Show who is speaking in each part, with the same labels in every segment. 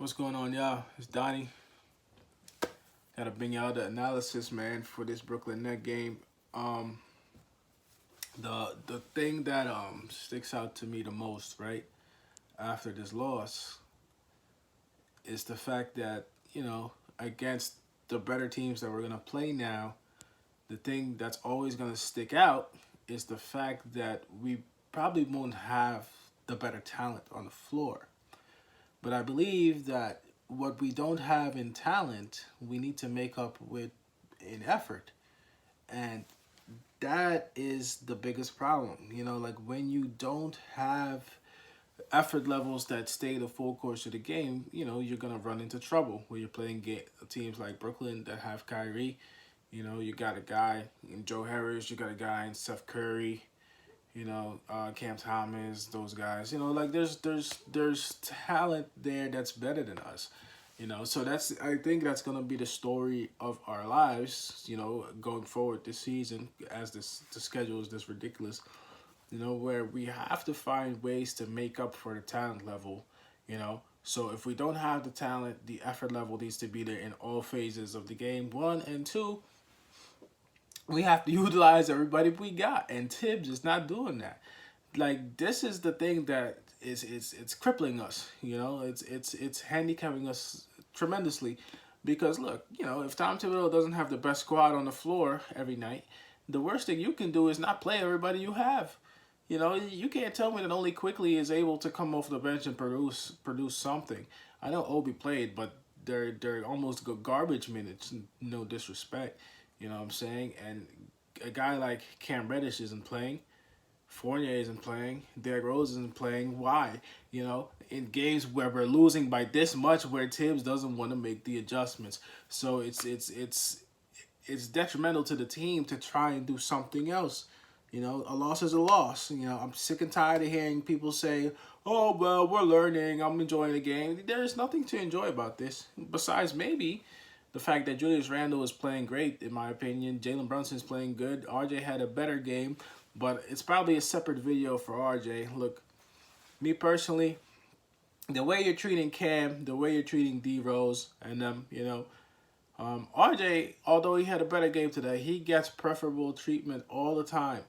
Speaker 1: What's going on, y'all? It's Donnie. Gotta bring y'all the analysis, man, for this Brooklyn Net game. Um, the thing that sticks out to me the most, right, after this loss, is the fact that against the better teams that we're gonna play now, the thing that's always gonna stick out is the fact that we probably won't have the better talent on the floor. But I believe that what we don't have in talent, we need to make up with in effort. And that is the biggest problem. Like when you don't have effort levels that stay the full course of the game, you're going to run into trouble when you're playing teams like Brooklyn that have Kyrie. You got a guy in Joe Harris, you got a guy in Seth Curry, Cam Thomas, those guys. Like there's talent there that's better than us. So I think that's gonna be the story of our lives. Going forward this season, as the schedule is this ridiculous. Where we have to find ways to make up for the talent level. So if we don't have the talent, the effort level needs to be there in all phases of the game. One and two, we have to utilize everybody we got, and Tibbs is not doing that. Like this is the thing that it's crippling us. It's handicapping us tremendously, because look, if Tom Thibodeau doesn't have the best squad on the floor every night, the worst thing you can do is not play everybody you have. You can't tell me that only Quickly is able to come off the bench and produce something. I know Obi played, but they're almost garbage minutes. No disrespect. You know what I'm saying? And a guy like Cam Reddish isn't playing. Fournier isn't playing. Derrick Rose isn't playing. Why? In games where we're losing by this much, where Tibbs doesn't want to make the adjustments. So it's detrimental to the team to try and do something else. A loss is a loss. I'm sick and tired of hearing people say, "Oh, well, we're learning. I'm enjoying the game." There's nothing to enjoy about this besides maybe the fact that Julius Randle is playing great, in my opinion. Jalen Brunson's playing good. RJ had a better game, but it's probably a separate video for RJ. Look, me personally, the way you're treating Cam, the way you're treating D Rose and them, RJ, although he had a better game today, he gets preferable treatment all the time.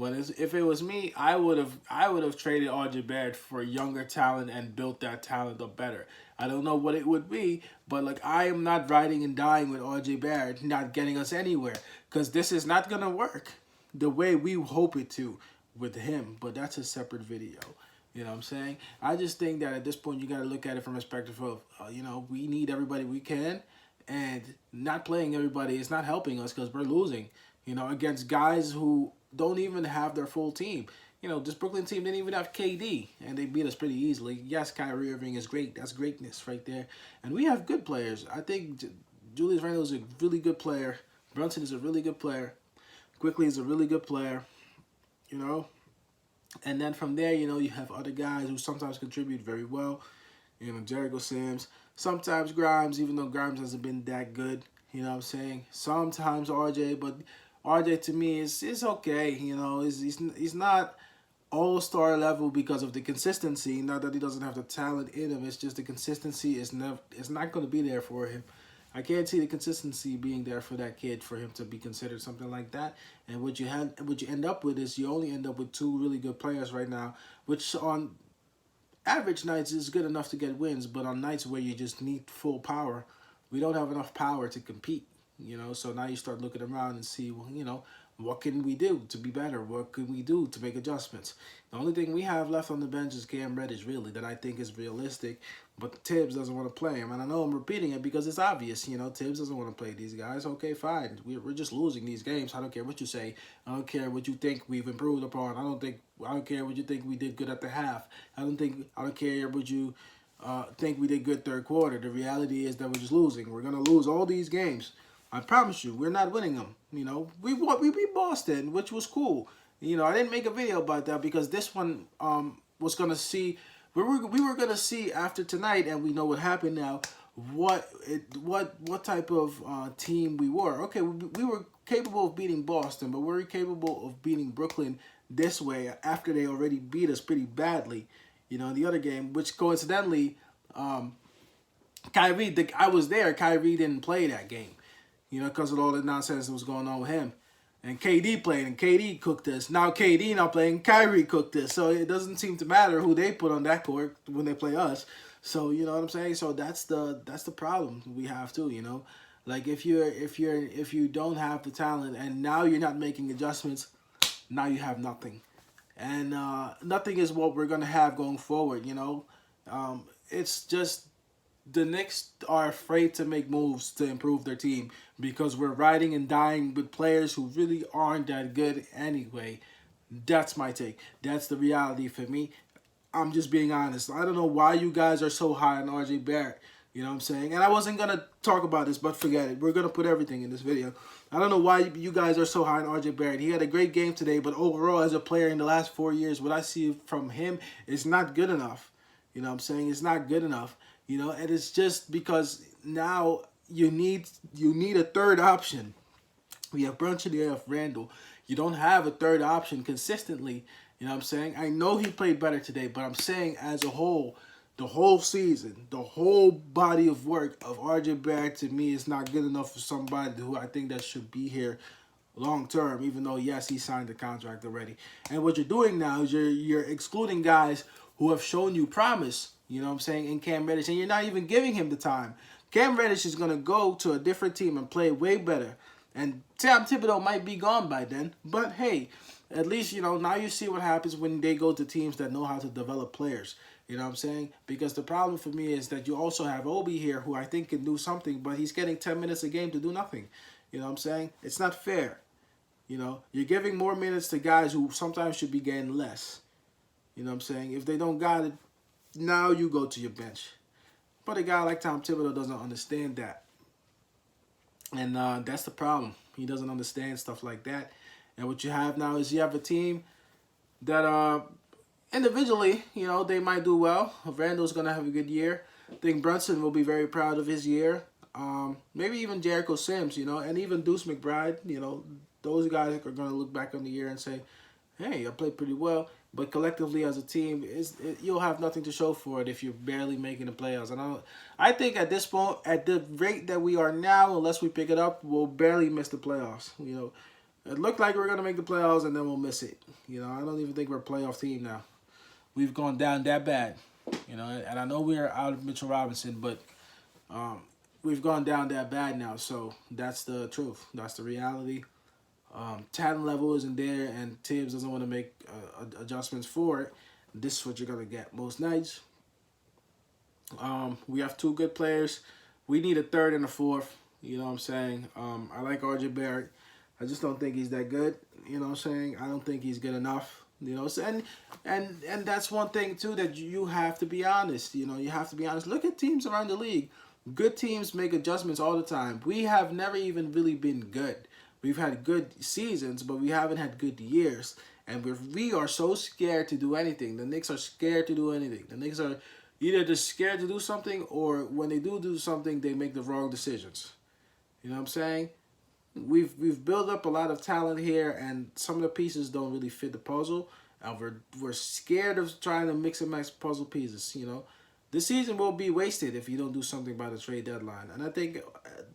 Speaker 1: If it was me, I would have traded RJ Barrett for younger talent and built that talent up better. I don't know what it would be, but like I am not riding and dying with RJ Barrett not getting us anywhere, because this is not gonna work the way we hope it to with him. But that's a separate video. You know what I'm saying? I just think that at this point you got to look at it from a perspective of we need everybody we can, and not playing everybody is not helping us because we're losing. Against guys who don't even have their full team. This Brooklyn team didn't even have KD, and they beat us pretty easily. Yes, Kyrie Irving is great. That's greatness right there. And we have good players. I think Julius Randle is a really good player. Brunson is a really good player. Quickly is a really good player. And then from there, you have other guys who sometimes contribute very well. Jericho Sims. Sometimes Grimes, even though Grimes hasn't been that good. You know what I'm saying? Sometimes RJ, but RJ to me is okay. He's not all-star level because of the consistency. Not that he doesn't have the talent in him. It's just the consistency is not going to be there for him. I can't see the consistency being there for that kid for him to be considered something like that. And what you end up with is you only end up with two really good players right now, which on average nights is good enough to get wins, but on nights where you just need full power, we don't have enough power to compete. So now you start looking around and see, well, what can we do to be better? What can we do to make adjustments? The only thing we have left on the bench is Cam Reddish, really, that I think is realistic. But Tibbs doesn't want to play him. And I know I'm repeating it because it's obvious. Tibbs doesn't want to play these guys. Okay, fine. We're just losing these games. I don't care what you say. I don't care what you think we've improved upon. I don't care what you think we did good at the half. I don't care what you think we did good third quarter. The reality is that we're just losing. We're going to lose all these games. I promise you, we're not winning them. We beat Boston, which was cool. I didn't make a video about that because this one was gonna see we were gonna see after tonight, and we know what happened now. What type of team we were? Okay, we were capable of beating Boston, but we're capable of beating Brooklyn this way after they already beat us pretty badly. In the other game, which coincidentally. I was there. Kyrie didn't play that game, because of all the nonsense that was going on with him. And KD played, and KD cooked us. Now KD not playing, Kyrie cooked us. So it doesn't seem to matter who they put on that court when they play us. So you know what I'm saying. So that's the problem we have too. Like if you don't have the talent, and now you're not making adjustments, now you have nothing, and nothing is what we're gonna have going forward. It's just the Knicks are afraid to make moves to improve their team because we're riding and dying with players who really aren't that good anyway. That's my take. That's the reality for me. I'm just being honest. I don't know why you guys are so high on RJ Barrett. You know what I'm saying? And I wasn't going to talk about this, but forget it. We're going to put everything in this video. I don't know why you guys are so high on RJ Barrett. He had a great game today, but overall as a player in the last 4 years, what I see from him is not good enough. You know what I'm saying? It's not good enough. And it's just because now you need a third option. We have Brunson, we have Randall. You don't have a third option consistently. You know what I'm saying? I know he played better today, but I'm saying as a whole, the whole season, the whole body of work of RJ Barrett to me is not good enough for somebody who I think that should be here long term, even though, yes, he signed the contract already. And what you're doing now is you're excluding guys who have shown you promise, you know what I'm saying, in Cam Reddish, and you're not even giving him the time. Cam Reddish is going to go to a different team and play way better. And Tom Thibodeau might be gone by then, but hey, at least, now you see what happens when they go to teams that know how to develop players. You know what I'm saying? Because the problem for me is that you also have Obi here who I think can do something, but he's getting 10 minutes a game to do nothing. You know what I'm saying? It's not fair. You're giving more minutes to guys who sometimes should be getting less. You know what I'm saying? If they don't got it, now you go to your bench. But a guy like Tom Thibodeau doesn't understand that. And that's the problem. He doesn't understand stuff like that. And what you have now is you have a team that individually, they might do well. Randall's going to have a good year. I think Brunson will be very proud of his year. Maybe even Jericho Sims, and even Deuce McBride, those guys are going to look back on the year and say, hey, I played pretty well. But collectively as a team, you'll have nothing to show for it if you're barely making the playoffs. And I think at this point, at the rate that we are now, unless we pick it up, we'll barely miss the playoffs. It looked like we're going to make the playoffs and then we'll miss it. I don't even think we're a playoff team now. We've gone down that bad. And I know we're out of Mitchell Robinson, but we've gone down that bad now. So that's the truth. That's the reality. Talent level isn't there, and Tibbs doesn't want to make adjustments for it. This is what you're going to get most nights. We have two good players. We need a third and a fourth. You know what I'm saying? I like RJ Barrett. I just don't think he's that good. You know what I'm saying? I don't think he's good enough. And that's one thing, too, that you have to be honest. You have to be honest. Look at teams around the league. Good teams make adjustments all the time. We have never even really been good. We've had good seasons, but we haven't had good years. And we are so scared to do anything. The Knicks are scared to do anything. The Knicks are either just scared to do something, or when they do something, they make the wrong decisions. You know what I'm saying? We've built up a lot of talent here, and some of the pieces don't really fit the puzzle. And we're scared of trying to mix and match puzzle pieces, This season will be wasted if you don't do something by the trade deadline. And I think,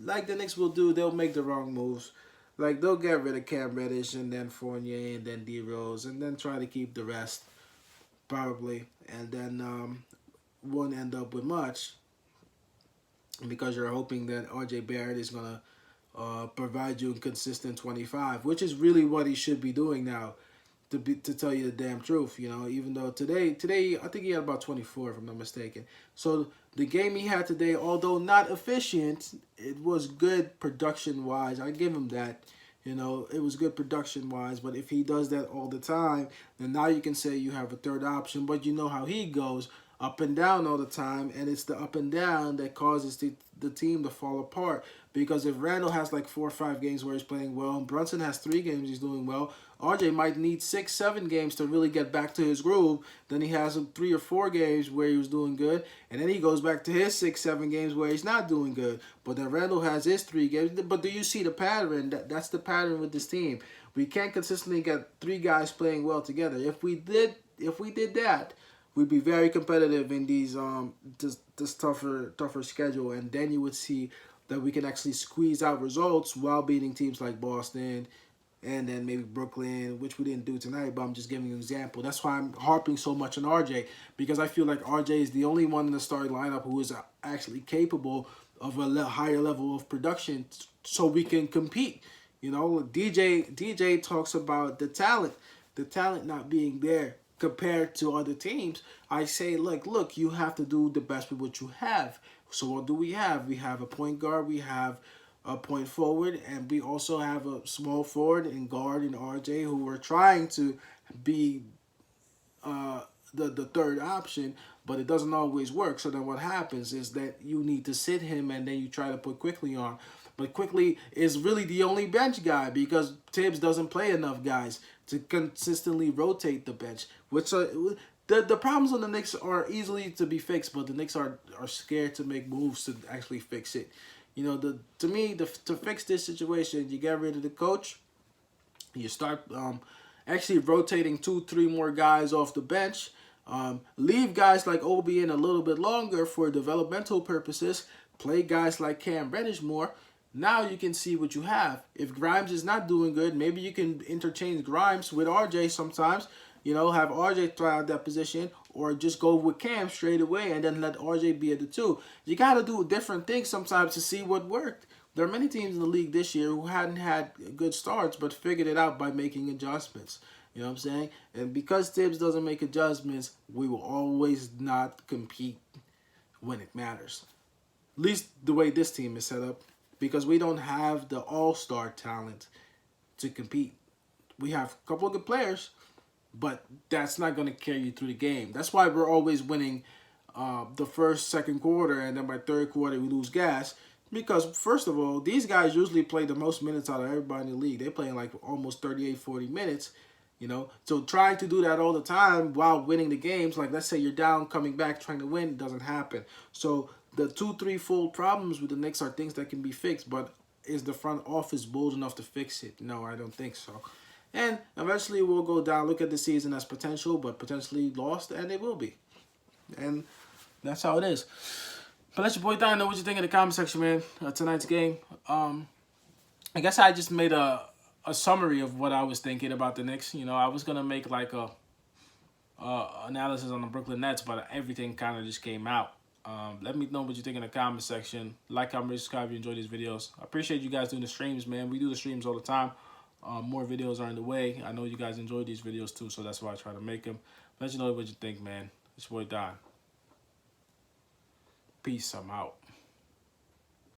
Speaker 1: like the Knicks will do, they'll make the wrong moves. Like, they'll get rid of Cam Reddish and then Fournier and then D Rose and then try to keep the rest, probably. And then won't end up with much because you're hoping that RJ Barrett is going to provide you a consistent 25, which is really what he should be doing now, to tell you the damn truth, even though today I think he had about 24, if I'm not mistaken. So the game he had today, although not efficient, it was good production-wise. I give him that. It was good production-wise, but if he does that all the time, then now you can say you have a third option, but you know how he goes, up and down all the time, and it's the up and down that causes the team to fall apart. Because if Randall has like 4 or 5 games where he's playing well, and Brunson has 3 games he's doing well, RJ might need 6, 7 games to really get back to his groove. Then he has 3 or 4 games where he was doing good, and then he goes back to his 6, 7 games where he's not doing good. But then Randall has his 3 games. But do you see the pattern? That's the pattern with this team. We can't consistently get 3 guys playing well together. If we did that, we'd be very competitive in these this tougher schedule, and then you would see that we can actually squeeze out results while beating teams like Boston and then maybe Brooklyn, which we didn't do tonight, but I'm just giving you an example. That's why I'm harping so much on RJ, because I feel like RJ is the only one in the starting lineup who is actually capable of a higher level of production so we can compete. You know, DJ talks about the talent not being there compared to other teams. I say, look, you have to do the best with what you have. So what do we have? We have a point guard, we have a point forward, and we also have a small forward and guard in RJ who are trying to be the third option, but it doesn't always work. So then what happens is that you need to sit him and then you try to put Quickly on. But Quickly is really the only bench guy because Tibbs doesn't play enough guys to consistently rotate the bench. Which the problems on the Knicks are easily to be fixed, but the Knicks are scared to make moves to actually fix it. You know, to me, to fix this situation, you get rid of the coach. You start actually rotating 2-3 more guys off the bench. Leave guys like Obi in a little bit longer for developmental purposes. Play guys like Cam Reddish more. Now you can see what you have. If Grimes is not doing good, maybe you can interchange Grimes with RJ sometimes. You know, have RJ try out that position, or just go with Cam straight away and then let RJ be at the 2. You got to do different things sometimes to see what worked. There are many teams in the league this year who hadn't had good starts but figured it out by making adjustments. You know what I'm saying? And because Tibbs doesn't make adjustments, we will always not compete when it matters. At least the way this team is set up, because we don't have the all-star talent to compete. We have a couple of good players, but that's not going to carry you through the game. That's why we're always winning the first, second quarter, and then by third quarter we lose gas. Because, first of all, these guys usually play the most minutes out of everybody in the league. They play like almost 38, 40 minutes, you know. So trying to do that all the time while winning the games, like let's say you're down, coming back, trying to win, doesn't happen. So the 2-3 fold problems with the Knicks are things that can be fixed, but is the front office bold enough to fix it? No, I don't think so. And eventually we'll go down, look at the season as potential, but potentially lost, and it will be. And that's how it is. But let your boy Donny know what you think in the comment section, man. Tonight's game. I guess I just made a summary of what I was thinking about the Knicks. You know, I was gonna make like a analysis on the Brooklyn Nets, but everything kind of just came out. Let me know what you think in the comment section. Like, comment, subscribe if you enjoy these videos. I appreciate you guys doing the streams, man. We do the streams all the time. More videos are in the way. I know you guys enjoy these videos too, so that's why I try to make them. Let you know what you think, man. It's your boy Don. Peace. I'm out.